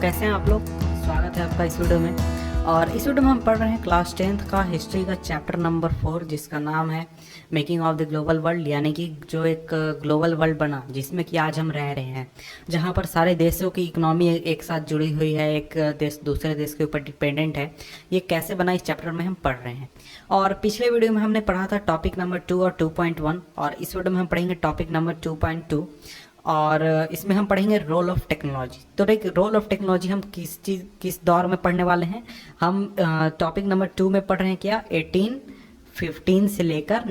कैसे हैं आप लोग। स्वागत है आपका इस वीडियो में। और इस वीडियो में हम पढ़ रहे हैं क्लास 10th का हिस्ट्री का चैप्टर नंबर 4, जिसका नाम है making of the global world, यानी कि जो एक ग्लोबल वर्ल्ड बना जिसमें कि आज हम रह रहे हैं, जहां पर सारे देशों की इकोनॉमी एक साथ जुड़ी हुई है, एक देश दूसरे देश के ऊपर डिपेंडेंट है। ये कैसे बना, इस चैप्टर में हम पढ़ रहे हैं। और पिछले वीडियो में हमने पढ़ा था टॉपिक नंबर 2 और 2.1, और इस वीडियो में हम पढ़ेंगे टॉपिक नंबर 2.2, और इसमें हम पढ़ेंगे रोल ऑफ टेक्नोलॉजी। तो देख, रोल ऑफ टेक्नोलॉजी हम किस दौर में पढ़ने वाले हैं। हम टॉपिक नंबर 2 में पढ़ रहे हैं क्या, 1815 से लेकर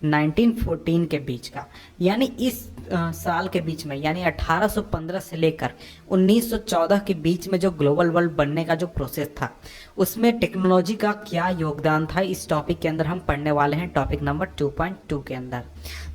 1914 के बीच का, यानी इस साल के बीच में, यानी 1815 से लेकर 1914 के बीच में जो ग्लोबल वर्ल्ड बनने का जो प्रोसेस था, उसमें टेक्नोलॉजी का क्या योगदान था, इस टॉपिक के अंदर हम पढ़ने वाले हैं टॉपिक नंबर 2.2 के अंदर।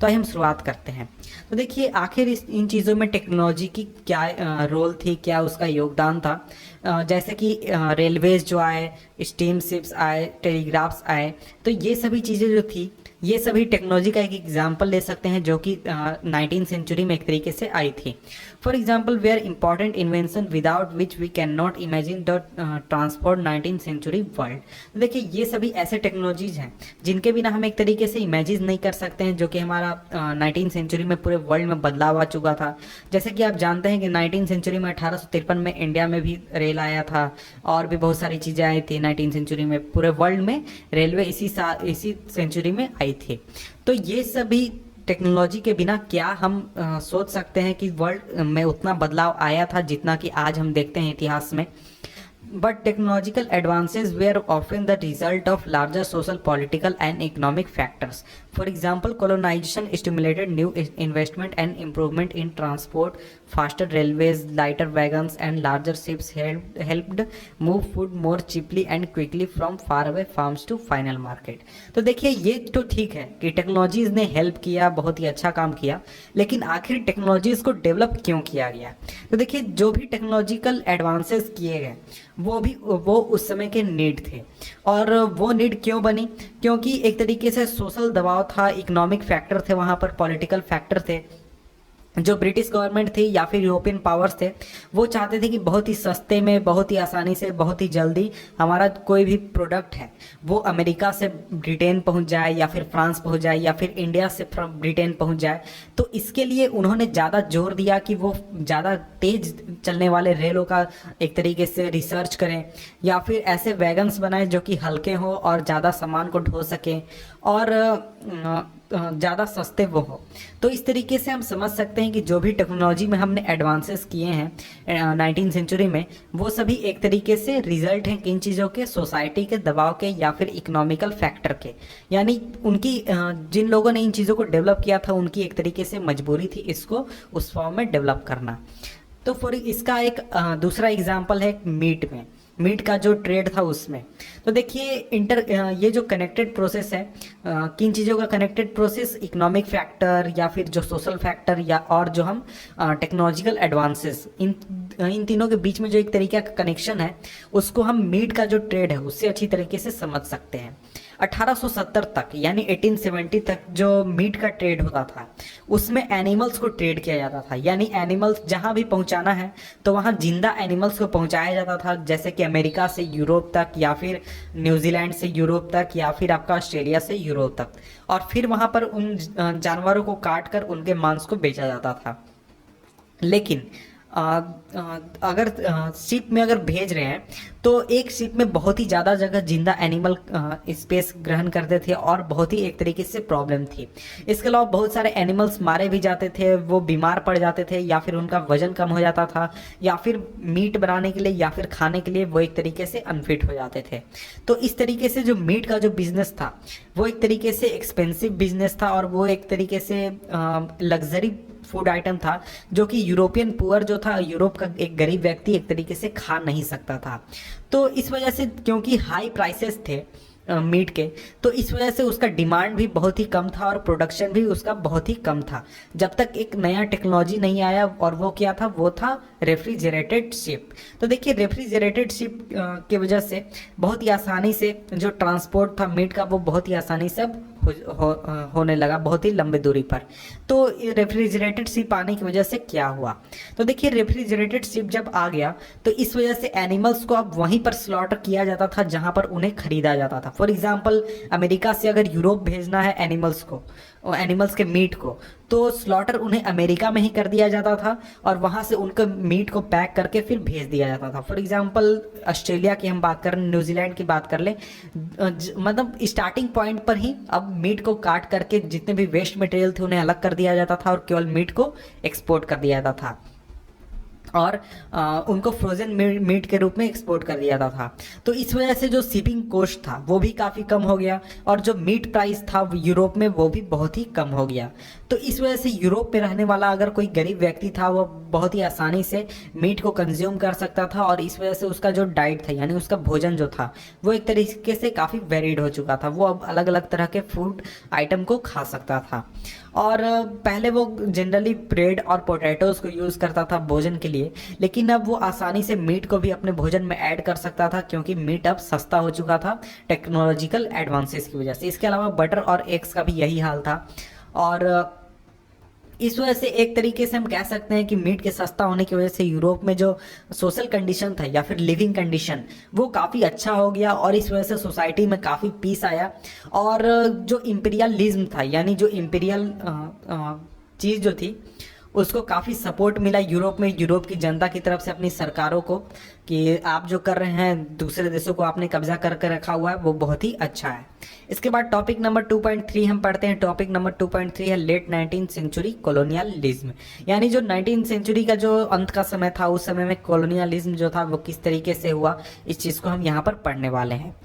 तो आइए हम शुरुआत करते हैं। तो देखिए, आखिर इन चीज़ों में टेक्नोलॉजी की क्या रोल थी, क्या उसका योगदान था। जैसे कि रेलवेज जो आए, स्टीम शिप्स आए, टेलीग्राफ्स आए, तो ये सभी चीज़ें जो थी, ये सभी टेक्नोलॉजी का एक एग्जाम्पल ले सकते हैं जो कि 19th सेंचुरी में एक तरीके से आई थी। For example, we are important invention without which we can not imagine the transport 19th century world. देखिए, ये सभी ऐसे टेक्नोलॉजीज हैं जिनके बिना हम एक तरीके से इमेजिन नहीं कर सकते हैं, जो कि हमारा 19th सेंचुरी में पूरे वर्ल्ड में बदलाव आ चुका था। जैसे कि आप जानते हैं कि 19th सेंचुरी में 1853 में इंडिया में भी रेल आया था, और भी बहुत सारी चीज़ें आई थी 19th सेंचुरी में। पूरे वर्ल्ड में रेलवे इसी सेंचुरी में आई थी। तो ये सभी टेक्नोलॉजी के बिना क्या हम सोच सकते हैं कि वर्ल्ड में उतना बदलाव आया था जितना कि आज हम देखते हैं इतिहास में। But technological advances were often the result of larger social, political, and economic factors. For example, colonization stimulated new investment and improvement in transport. Faster railways, lighter wagons, and larger ships helped move food more cheaply and quickly from faraway farms to final market. तो देखिए, ये तो ठीक है कि technologies ने help किया, बहुत ही अच्छा काम किया, लेकिन आखिर टेक्नोलॉजीज को डेवलप क्यों किया गया। तो देखिए, जो भी टेक्नोलॉजिकल एडवांसेस किए गए वो उस समय के नीड थे। और वो नीड क्यों बनी, क्योंकि एक तरीके से सोशल दबाव था, इकोनॉमिक फैक्टर थे, वहाँ पर पॉलिटिकल फैक्टर थे। जो ब्रिटिश गवर्नमेंट थी या फिर यूरोपियन पावर्स थे, वो चाहते थे कि बहुत ही सस्ते में, बहुत ही आसानी से, बहुत ही जल्दी हमारा कोई भी प्रोडक्ट है वो अमेरिका से ब्रिटेन पहुंच जाए, या फिर फ्रांस पहुंच जाए, या फिर इंडिया से ब्रिटेन पहुंच जाए। तो इसके लिए उन्होंने ज़्यादा जोर दिया कि वो ज़्यादा तेज चलने वाले रेलों का एक तरीके से रिसर्च करें, या फिर ऐसे वैगन्स बनाए जो कि हल्के हों और ज़्यादा सामान को ढो सकें, और ज़्यादा सस्ते वो हो। तो इस तरीके से हम समझ सकते हैं कि जो भी टेक्नोलॉजी में हमने एडवांसेस किए हैं 19th सेंचुरी में, वो सभी एक तरीके से रिजल्ट हैं किन चीज़ों के, सोसाइटी के दबाव के या फिर इकोनॉमिकल फैक्टर के। यानी उनकी जिन लोगों ने इन चीज़ों को डेवलप किया था, उनकी एक तरीके से मजबूरी थी इसको उस फॉर्म में डेवलप करना। तो फॉर इसका एक दूसरा एग्जाम्पल है मीट का जो ट्रेड था उसमें। तो देखिए, ये जो कनेक्टेड प्रोसेस है, किन चीज़ों का कनेक्टेड प्रोसेस, इकोनॉमिक फैक्टर या फिर जो सोशल फैक्टर, या और जो हम टेक्नोलॉजिकल एडवांसेस, इन तीनों के बीच में जो एक तरीके का कनेक्शन है, उसको हम मीट का जो ट्रेड है उससे अच्छी तरीके से समझ सकते हैं। 1870 तक, यानी 1870 तक जो मीट का ट्रेड होता था, उसमें एनिमल्स को ट्रेड किया जाता था। यानी एनिमल्स जहाँ भी पहुँचाना है तो वहाँ जिंदा एनिमल्स को पहुँचाया जाता था, जैसे कि अमेरिका से यूरोप तक, या फिर न्यूजीलैंड से यूरोप तक, या फिर आपका ऑस्ट्रेलिया से यूरोप तक, और फिर वहाँ पर उन जानवरों को काट कर उनके मांस को बेचा जाता था। लेकिन अगर शिप में अगर भेज रहे हैं तो एक शिप में बहुत ही ज़्यादा जगह जिंदा एनिमल स्पेस ग्रहण करते थे, और बहुत ही एक तरीके से प्रॉब्लम थी। इसके अलावा बहुत सारे एनिमल्स मारे भी जाते थे, वो बीमार पड़ जाते थे, या फिर उनका वजन कम हो जाता था, या फिर मीट बनाने के लिए या फिर खाने के लिए वो एक तरीके से अनफिट हो जाते थे। तो इस तरीके से जो मीट का जो बिजनेस था वो एक तरीके से एक्सपेंसिव बिजनेस था, और वो एक तरीके से लग्जरी फूड आइटम था, जो कि यूरोपियन पुअर जो था, यूरोप का एक गरीब व्यक्ति एक तरीके से खा नहीं सकता था। तो इस वजह से, क्योंकि हाई प्राइसेस थे मीट के, तो इस वजह से उसका डिमांड भी बहुत ही कम था और प्रोडक्शन भी उसका बहुत ही कम था, जब तक एक नया टेक्नोलॉजी नहीं आया। और वो क्या था, वो था रेफ्रिजरेटेड शिप। तो देखिए, रेफ्रिजरेटेड शिप की वजह से बहुत ही आसानी से जो ट्रांसपोर्ट था मीट का, वो बहुत ही आसानी से अब होने लगा बहुत ही लंबी दूरी पर। तो रेफ्रिजरेटेड शिप आने की वजह से क्या हुआ, तो देखिए रेफ्रिजरेटेड शिप जब आ गया तो इस वजह से एनिमल्स को अब वहीं पर स्लॉटर किया जाता था जहां पर उन्हें खरीदा जाता था। फॉर एग्जांपल अमेरिका से अगर यूरोप भेजना है एनिमल्स को, एनिमल्स के मीट को, तो स्लॉटर उन्हें अमेरिका में ही कर दिया जाता था और वहां से उनके मीट को पैक करके फिर भेज दिया जाता था। फॉर एग्जांपल ऑस्ट्रेलिया की हम बात करें, न्यूजीलैंड की बात कर लें, मतलब स्टार्टिंग पॉइंट पर ही अब मीट को काट करके जितने भी वेस्ट मटेरियल थे उन्हें अलग कर दिया जाता था और केवल मीट को एक्सपोर्ट कर दिया जाता था और उनको फ्रोजन मीट के रूप में एक्सपोर्ट कर दिया जाता था। तो इस वजह से जो शिपिंग कॉस्ट था वो भी काफ़ी कम हो गया और जो मीट प्राइस था यूरोप में वो भी बहुत ही कम हो गया। तो इस वजह से यूरोप में रहने वाला अगर कोई गरीब व्यक्ति था वो बहुत ही आसानी से मीट को कंज्यूम कर सकता था और इस वजह से उसका जो डाइट था यानी उसका भोजन जो था वो एक तरीके से काफ़ी वेरिड हो चुका था। वो अब अलग अलग तरह के फूड आइटम को खा सकता था और पहले वो जनरली ब्रेड और पोटैटोज को यूज़ करता था भोजन के लिए, लेकिन अब वो आसानी से मीट को भी अपने भोजन में ऐड कर सकता था क्योंकि मीट अब सस्ता हो चुका था टेक्नोलॉजिकल एडवांसेस की वजह से। इसके अलावा बटर और एग्स का भी यही हाल था और इस वजह से एक तरीके से हम कह सकते हैं कि मीट के सस्ता होने की वजह से यूरोप में जो सोशल कंडीशन था या फिर लिविंग कंडीशन वो काफ़ी अच्छा हो गया और इस वजह से सोसाइटी में काफ़ी पीस आया और जो इम्पीरियलिज्म था यानी जो इम्पीरियल चीज़ जो थी उसको काफ़ी सपोर्ट मिला यूरोप में, यूरोप की जनता की तरफ से अपनी सरकारों को कि आप जो कर रहे हैं दूसरे देशों को आपने कब्जा करके रखा हुआ है वो बहुत ही अच्छा है। इसके बाद टॉपिक नंबर 2.3 हम पढ़ते हैं। टॉपिक नंबर 2.3 है लेट 19th सेंचुरी कॉलोनियलिज्म, यानी जो 19th सेंचुरी का जो अंत का समय था उस समय में कॉलोनियलिज्म जो था वो किस तरीके से हुआ, इस चीज़ को हम यहाँ पर पढ़ने वाले हैं।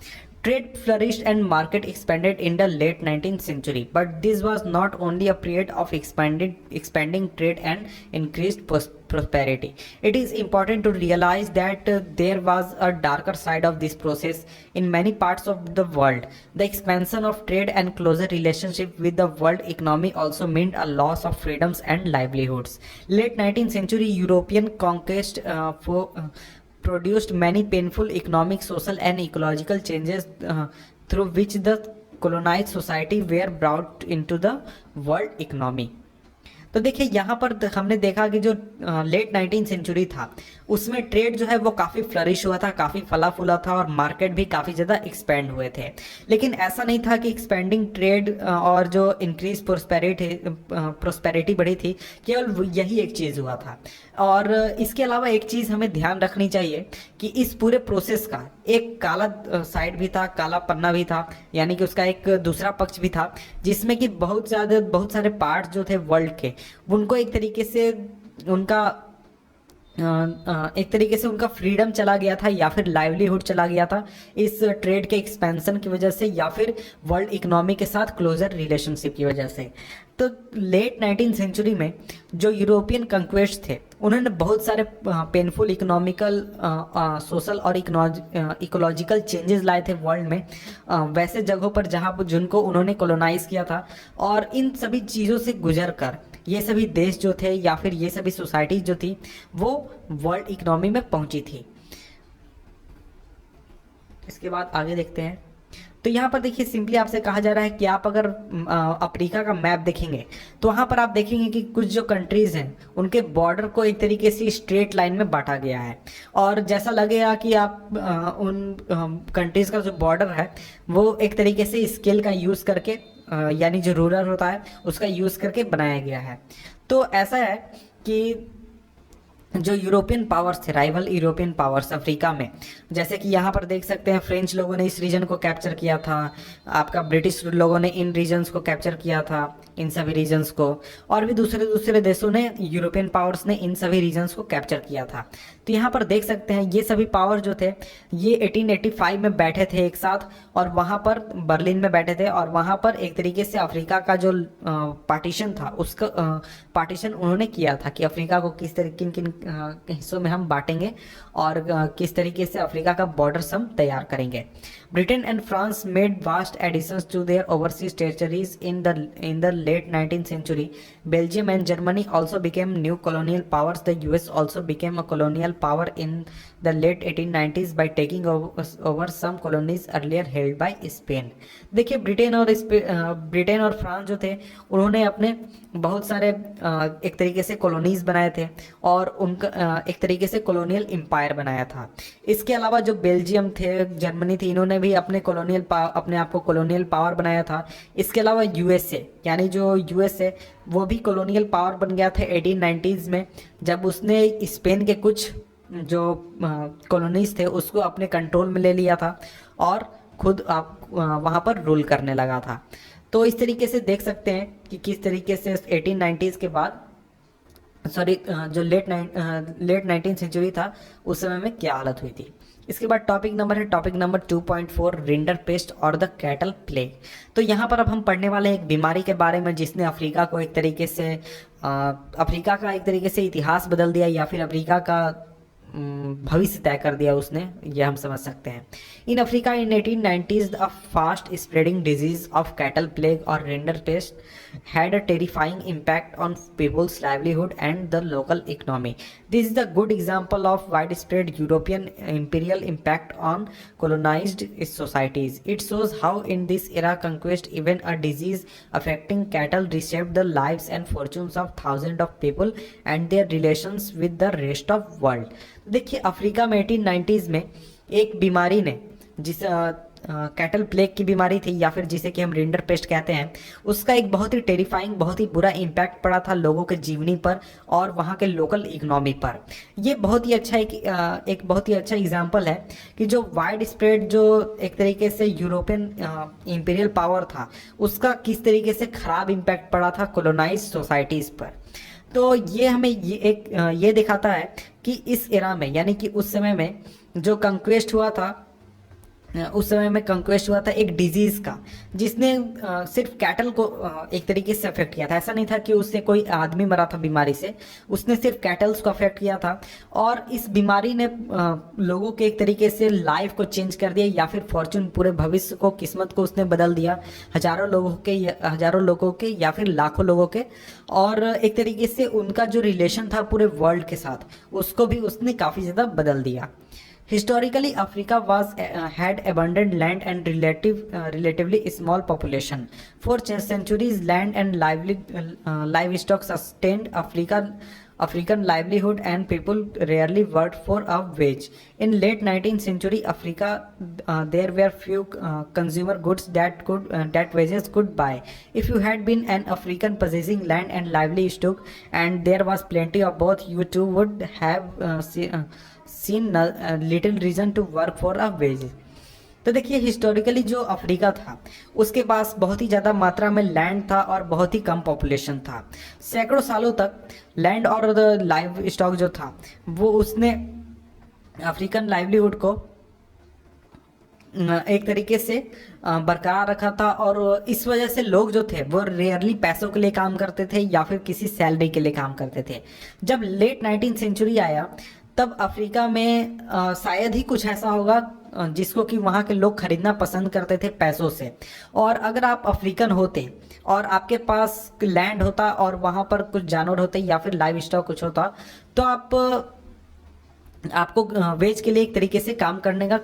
Trade flourished and market expanded in the late 19th century, but this was not only a period of expanding trade and increased prosperity. It is important to realize that there was a darker side of this process in many parts of the world. The expansion of trade and closer relationship with the world economy also meant a loss of freedoms and livelihoods. Late 19th century European conquest produced many painful economic, social and ecological changes through which the colonized society were brought into the world economy. तो देखिए यहाँ पर हमने देखा कि जो late 19th century था उसमें ट्रेड जो है वो काफ़ी फ्लरिश हुआ था, काफ़ी फला फूला था और मार्केट भी काफ़ी ज़्यादा एक्सपेंड हुए थे। लेकिन ऐसा नहीं था कि एक्सपेंडिंग ट्रेड और जो इंक्रीज प्रोस्पेरिटी बढ़ी थी केवल यही एक चीज़ हुआ था। और इसके अलावा एक चीज़ हमें ध्यान रखनी चाहिए कि इस पूरे प्रोसेस का एक काला साइड भी था, काला पन्ना भी था, यानी कि उसका एक दूसरा पक्ष भी था जिसमें कि बहुत सारे पार्ट्स जो थे वर्ल्ड के उनको एक तरीके से उनका फ्रीडम चला गया था या फिर लाइवलीहुड चला गया था इस ट्रेड के एक्सपेंशन की वजह से या फिर वर्ल्ड इकोनॉमी के साथ क्लोजर रिलेशनशिप की वजह से। तो लेट 19th सेंचुरी में जो यूरोपियन कंक्वेस्ट थे उन्होंने बहुत सारे पेनफुल इकोनॉमिकल, सोशल और इकोलॉजिकल चेंजेस लाए थे वर्ल्ड में वैसे जगहों पर जहाँ जिनको उन्होंने कॉलोनाइज किया था। और इन सभी चीज़ों से गुजर कर ये सभी देश जो थे या फिर ये सभी सोसाइटी जो थी वो वर्ल्ड इकोनॉमी में पहुंची थी। इसके बाद आगे देखते हैं। तो यहाँ पर देखिए सिंपली आपसे कहा जा रहा है कि आप अगर अफ्रीका का मैप देखेंगे तो वहाँ पर आप देखेंगे कि कुछ जो कंट्रीज़ हैं उनके बॉर्डर को एक तरीके से स्ट्रेट लाइन में बांटा गया है और जैसा लगेगा कि आप उन कंट्रीज़ का जो बॉर्डर है वो एक तरीके से स्केल का यूज़ करके यानी जो रूलर होता है उसका यूज़ करके बनाया गया है। तो ऐसा है कि जो यूरोपियन पावर्स थे, राइवल यूरोपियन पावर्स अफ्रीका में, जैसे कि यहाँ पर देख सकते हैं फ्रेंच लोगों ने इस रीजन को कैप्चर किया था, आपका ब्रिटिश लोगों ने इन रीजन्स को कैप्चर किया था, इन सभी रीजन्स को, और भी दूसरे देशों ने, यूरोपियन पावर्स ने इन सभी रीजन्स को कैप्चर किया था। तो यहाँ पर देख सकते हैं ये सभी पावर जो थे ये 1885 में बैठे थे एक साथ और वहाँ पर बर्लिन में बैठे थे और वहाँ पर एक तरीके से अफ्रीका का जो पार्टीशन था उसका पार्टीशन उन्होंने किया था कि अफ्रीका को किन किन हिस्सों में हम बांटेंगे और किस तरीके से अफ्रीका का बॉर्डर्स हम तैयार करेंगे। Britain and France made vast additions to their overseas territories in the late 19th century. Belgium and Germany also became new colonial powers. The US also became a colonial power in the late 1890s by taking over some colonies earlier held by Spain. देखिए Britain और France जो थे उन्होंने अपने बहुत सारे एक तरीके से कॉलोनीज बनाए थे और उनका एक तरीके से कॉलोनियल एम्पायर बनाया था। इसके अलावा जो बेल्जियम थे, जर्मनी थी, इन्होंने भी अपने अपने आप को कॉलोनियल पावर बनाया था। इसके अलावा यूएसए, यानी जो यूएसए वो भी कॉलोनियल पावर बन गया था 1890s में, जब उसने स्पेन के कुछ जो कॉलोनीज थे उसको अपने कंट्रोल में ले लिया था और खुद वहाँ पर रूल करने लगा था। तो इस तरीके से देख सकते हैं कि किस तरीके से 1890s के बाद जो लेट 19th सेंचुरी था उस समय में क्या हालत हुई थी। इसके बाद टॉपिक नंबर 2.4 रिंडर पेस्ट और द कैटल प्लेग। तो यहाँ पर अब हम पढ़ने वाले हैं एक बीमारी के बारे में जिसने अफ्रीका को एक तरीके से अफ्रीका का एक तरीके से इतिहास बदल दिया या फिर अफ्रीका का भविष्य तय कर दिया उसने, यह हम समझ सकते हैं। In Africa in 1890s a fast spreading disease of cattle plague or rinderpest had a terrifying impact on people's livelihood and the local economy. This is a good example of widespread European imperial impact on colonized societies. It shows how in this era conquest, even a disease affecting cattle reshaped the lives and fortunes of thousands of people and their relations with the rest of world. देखिए Africa में 1890s में एक बीमारी ने cattle plague की बीमारी थी या फिर जिसे कि हम रिंडर पेस्ट कहते हैं, उसका एक बहुत ही टेरिफाइंग, बहुत ही बुरा इम्पैक्ट पड़ा था लोगों के जीवनी पर और वहाँ के लोकल इकोनॉमी पर। ये बहुत ही अच्छा एक बहुत ही अच्छा एग्जांपल है कि जो वाइड स्प्रेड जो एक तरीके से यूरोपियन इंपीरियल पावर था उसका किस तरीके से ख़राब इम्पैक्ट पड़ा था कोलोनाइज सोसाइटीज़ पर। तो ये हमें ये दिखाता है कि इस एरा में, यानी कि उस समय में जो कंक्वेस्ट हुआ था, उस समय में कंक्वेस्ट हुआ था एक डिजीज़ का जिसने सिर्फ कैटल को एक तरीके से अफेक्ट किया था। ऐसा नहीं था कि उससे कोई आदमी मरा था बीमारी से, उसने सिर्फ कैटल्स को अफेक्ट किया था और इस बीमारी ने लोगों के एक तरीके से लाइफ को चेंज कर दिया या फिर फॉर्चून, पूरे भविष्य को, किस्मत को उसने बदल दिया हजारों लोगों के या फिर लाखों लोगों के। और एक तरीके से उनका जो रिलेशन था पूरे वर्ल्ड के साथ उसको भी उसने काफ़ी ज़्यादा बदल दिया। Historically, Africa had abundant land and relatively small population. For centuries, land and livestock sustained African livelihood, and people rarely worked for a wage. In late 19th century Africa, there were few consumer goods that wages could buy. If you had been an African possessing land and livestock, and there was plenty of both, you too would have seen little reason to work for a wage. तो देखिए historically जो Africa था उसके पास बहुत ही ज़्यादा मात्रा में land था और बहुत ही कम पॉपुलेशन था। सैकड़ों सालों तक लैंड और लाइव स्टॉक जो था वो उसने अफ्रीकन लाइवलीहुड को एक तरीके से बरकरार रखा था और इस वजह से लोग जो थे वो रेयरली पैसों के लिए काम करते थे या फिर किसी सैलरी के लिए काम करते थे। जब लेट 19th सेंचुरी आया तब अफ्रीका में शायद ही कुछ ऐसा होगा जिसको कि वहाँ के लोग खरीदना पसंद करते थे पैसों से। और अगर आप अफ्रीकन होते और आपके पास लैंड होता और वहाँ पर कुछ जानवर होते या फिर लाइव स्टॉक कुछ होता तो आपको वेज के लिए एक तरीके से काम करने का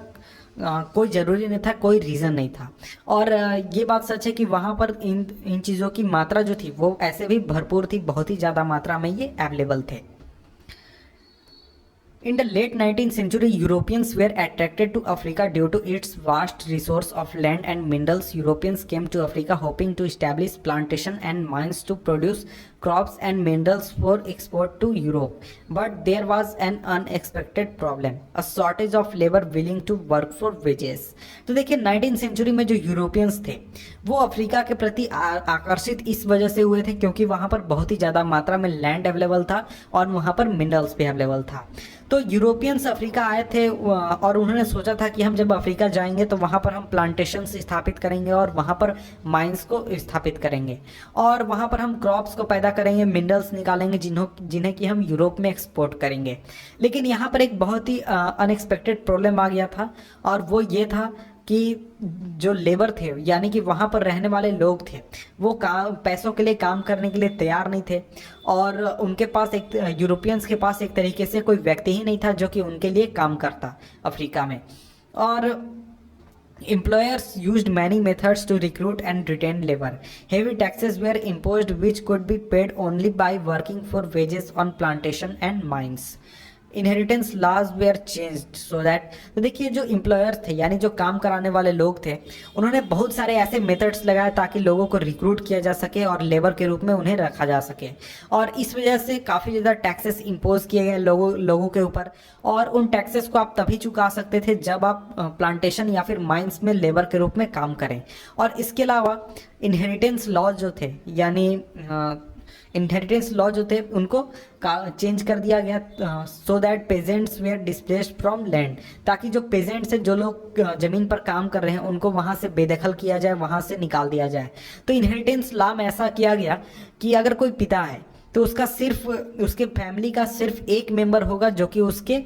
कोई ज़रूरी नहीं था, कोई रीज़न नहीं था। और ये बात सच है कि वहाँ पर इन चीज़ों की मात्रा जो थी वो ऐसे भी भरपूर थी, बहुत ही ज़्यादा मात्रा में ये अवेलेबल थे। In the late 19th century, Europeans were attracted to Africa due to its vast resource of land and minerals. Europeans came to Africa hoping to establish plantation and mines to produce crops and minerals for export to Europe. But there was an unexpected problem, a shortage of labor willing to work for wages. तो देखिए 19th century में जो Europeans थे वो Africa के प्रति आकर्षित इस वजह से हुए थे क्योंकि वहाँ पर बहुत ही ज़्यादा मात्रा में लैंड अवेलेबल था और वहाँ पर मिनरल्स भी अवेलेबल था। तो यूरोपियंस अफ्रीका आए थे और उन्होंने सोचा था कि हम जब अफ्रीका जाएंगे तो वहाँ पर हम प्लांटेशंस स्थापित करेंगे और वहाँ पर माइंस को स्थापित करेंगे और वहाँ पर हम क्रॉप्स को पैदा क्या करेंगे, मिनरल्स निकालेंगे जिन्हें कि हम यूरोप में एक्सपोर्ट करेंगे। लेकिन यहाँ पर एक बहुत ही अनएक्सपेक्टेड प्रॉब्लम आ गया था, और वो ये था कि जो लेबर थे यानी कि वहाँ पर रहने वाले लोग थे, वो काम पैसों के लिए काम करने के लिए तैयार नहीं थे, और उनके पास यूरोपियंस के पास एक तरीके से कोई व्यक्ति ही नहीं था जो कि उनके लिए काम करता अफ्रीका में। और employers used many methods to recruit and retain labor. Heavy taxes were imposed which could be paid only by working for wages on plantation and mines. Inheritance laws were changed so that, तो देखिए जो employers थे यानी जो काम कराने वाले लोग थे, उन्होंने बहुत सारे ऐसे मेथड्स लगाए ताकि लोगों को रिक्रूट किया जा सके और लेबर के रूप में उन्हें रखा जा सके। और इस वजह से काफ़ी ज़्यादा टैक्सेस इम्पोज किए गए लोगों के ऊपर, और उन टैक्सेस को आप तभी चुका सकते थे जब आप प्लांटेशन या फिर माइंस में लेबर के रूप में काम करें। और इसके अलावा इनहेरिटेंस लॉज जो थे यानी इनहेरिटेंस लॉ जो थे उनको चेंज कर दिया गया so that peasants were displaced from land, ताकि जो पेजेंट्स हैं जो लोग ज़मीन पर काम कर रहे हैं उनको वहाँ से बेदखल किया जाए, वहाँ से निकाल दिया जाए। तो इनहेरिटेंस लॉ में ऐसा किया गया कि अगर कोई पिता है तो उसका सिर्फ उसके फैमिली का सिर्फ एक मेंबर होगा जो कि उसके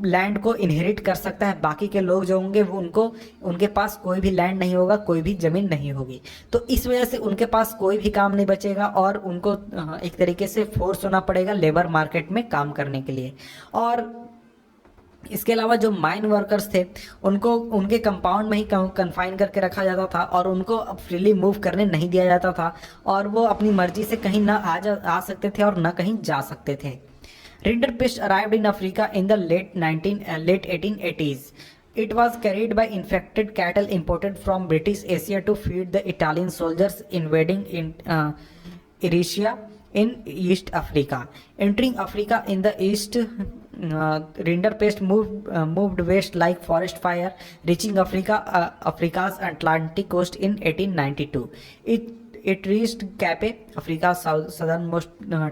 लैंड को इनहेरिट कर सकता है, बाकी के लोग जो होंगे वो उनके पास कोई भी लैंड नहीं होगा, कोई भी ज़मीन नहीं होगी। तो इस वजह से उनके पास कोई भी काम नहीं बचेगा और उनको एक तरीके से फोर्स होना पड़ेगा लेबर मार्केट में काम करने के लिए। और इसके अलावा जो माइन वर्कर्स थे उनको उनके कंपाउंड में ही कन्फाइन करके रखा जाता था और उनको फ्रीली मूव करने नहीं दिया जाता था, और वो अपनी मर्जी से कहीं ना आ सकते थे और ना कहीं जा सकते थे। Rinderpest arrived in Africa in the late 1880s. It was carried by infected cattle imported from British Asia to feed the Italian soldiers invading Eritrea in East Africa. Entering Africa in the east, Rinderpest moved west like forest fire, reaching Africa's Atlantic coast in 1892. It reached Cape, Africa's southernmost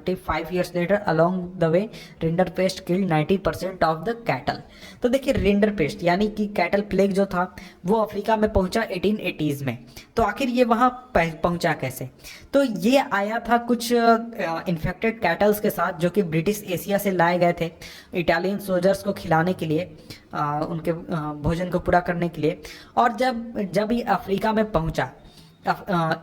tip 5 years later. Along the way, Rinderpest killed 90% of the cattle. तो देखिए rinderpest यानी कि cattle plague जो था वो Africa में पहुंचा 1880s में। तो आखिर ये वहाँ पहुंचा कैसे? तो ये आया था कुछ इन्फेक्टेड कैटल्स के साथ जो कि ब्रिटिश एशिया से लाए गए थे इटालियन सोल्जर्स को खिलाने के लिए, उनके भोजन को पूरा करने के लिए। और जब ये अफ्रीका में पहुंचा,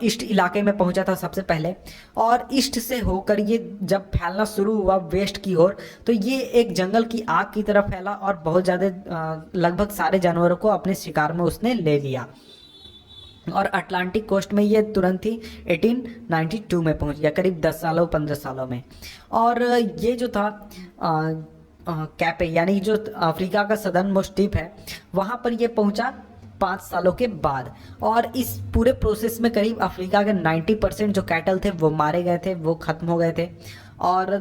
ईस्ट इलाके में पहुंचा था सबसे पहले, और ईस्ट से होकर ये जब फैलना शुरू हुआ वेस्ट की ओर, तो ये एक जंगल की आग की तरह फैला और बहुत ज़्यादा लगभग सारे जानवरों को अपने शिकार में उसने ले लिया। और अटलांटिक कोस्ट में ये तुरंत ही 1892 में पहुंच गया, करीब 10 सालों 15 सालों में। और ये जो था कैपे यानी जो अफ्रीका का सदर्न मोस्ट टिप है वहाँ पर ये पहुंचा 5 सालों के बाद। और इस पूरे प्रोसेस में करीब अफ्रीका के 90% जो कैटल थे वो मारे गए थे, वो खत्म हो गए थे। और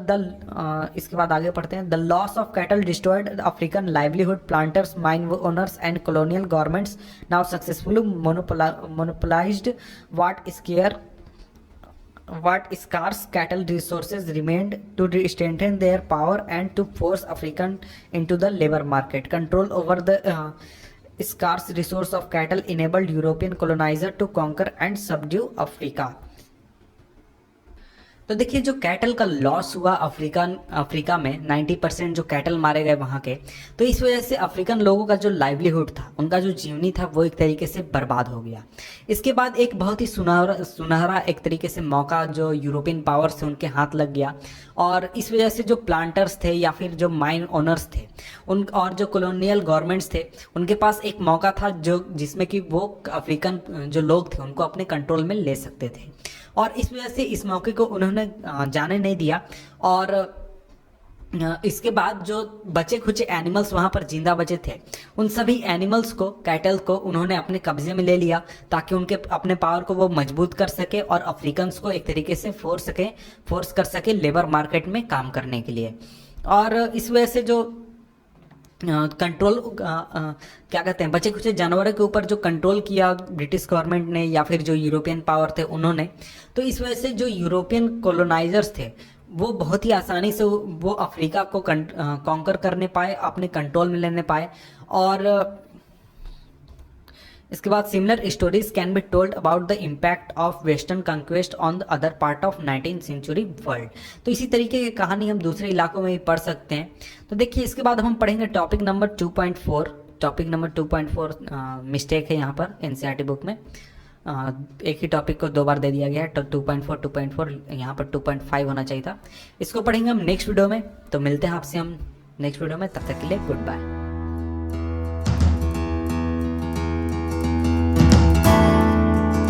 इसके बाद आगे पढ़ते हैं। The loss of cattle destroyed African livelihood, planters, mine owners and colonial governments now successfully monopolised what scarce cattle resources remained to strengthen their power and to force African into the labor market. Control over the scarce resource of cattle enabled European colonizer to conquer and subdue Africa. तो देखिए जो cattle का loss हुआ Africa में 90% जो cattle मारे गए वहाँ के, तो इस वजह से अफ्रीकन लोगों का जो लाइवलीहुड था, उनका जो जीवनी था वो एक तरीके से बर्बाद हो गया। इसके बाद एक बहुत ही सुनहरा एक तरीके से मौका जो यूरोपियन पावर्स थे उनके हाथ लग गया, और इस वजह से जो प्लांटर्स थे या फिर जो माइन ओनर्स थे उन और जो कॉलोनियल गवर्नमेंट्स थे उनके पास एक मौका था जो जिसमें कि वो अफ्रीकन जो लोग थे उनको अपने कंट्रोल में ले सकते थे। और इस वजह से इस मौके को उन्होंने जाने नहीं दिया। और इसके बाद जो बचे खुचे एनिमल्स वहाँ पर जिंदा बचे थे उन सभी एनिमल्स को, कैटल को उन्होंने अपने कब्जे में ले लिया ताकि उनके अपने पावर को वो मजबूत कर सके और अफ्रीकन्स को एक तरीके से फोर्स कर सके लेबर मार्केट में काम करने के लिए। और इस वजह से जो कंट्रोल क्या कहते हैं, बचे कुछ जानवरों के ऊपर जो कंट्रोल किया ब्रिटिश गवर्नमेंट ने या फिर जो यूरोपियन पावर थे उन्होंने, तो इस वजह से जो यूरोपियन कॉलोनाइजर्स थे वो बहुत ही आसानी से वो अफ्रीका को कॉन्कर करने पाए, अपने कंट्रोल में लेने पाए। और इसके बाद similar stories can be told about the impact of western conquest on the other part of 19th century world. तो इसी तरीके की कहानी हम दूसरे इलाकों में भी पढ़ सकते हैं। तो देखिए इसके बाद हम पढ़ेंगे topic number 2.4। Topic number 2.4 mistake है यहाँ पर एनसीईआरटी बुक में, एक ही टॉपिक को 2 बार दे दिया गया है। तो 2.4 यहाँ पर 2.5 होना चाहिए था। इसको पढ़ेंगे हम नेक्स्ट वीडियो में। तो मिलते हैं आपसे हम नेक्स्ट वीडियो में, तब तक के लिए गुड बाय।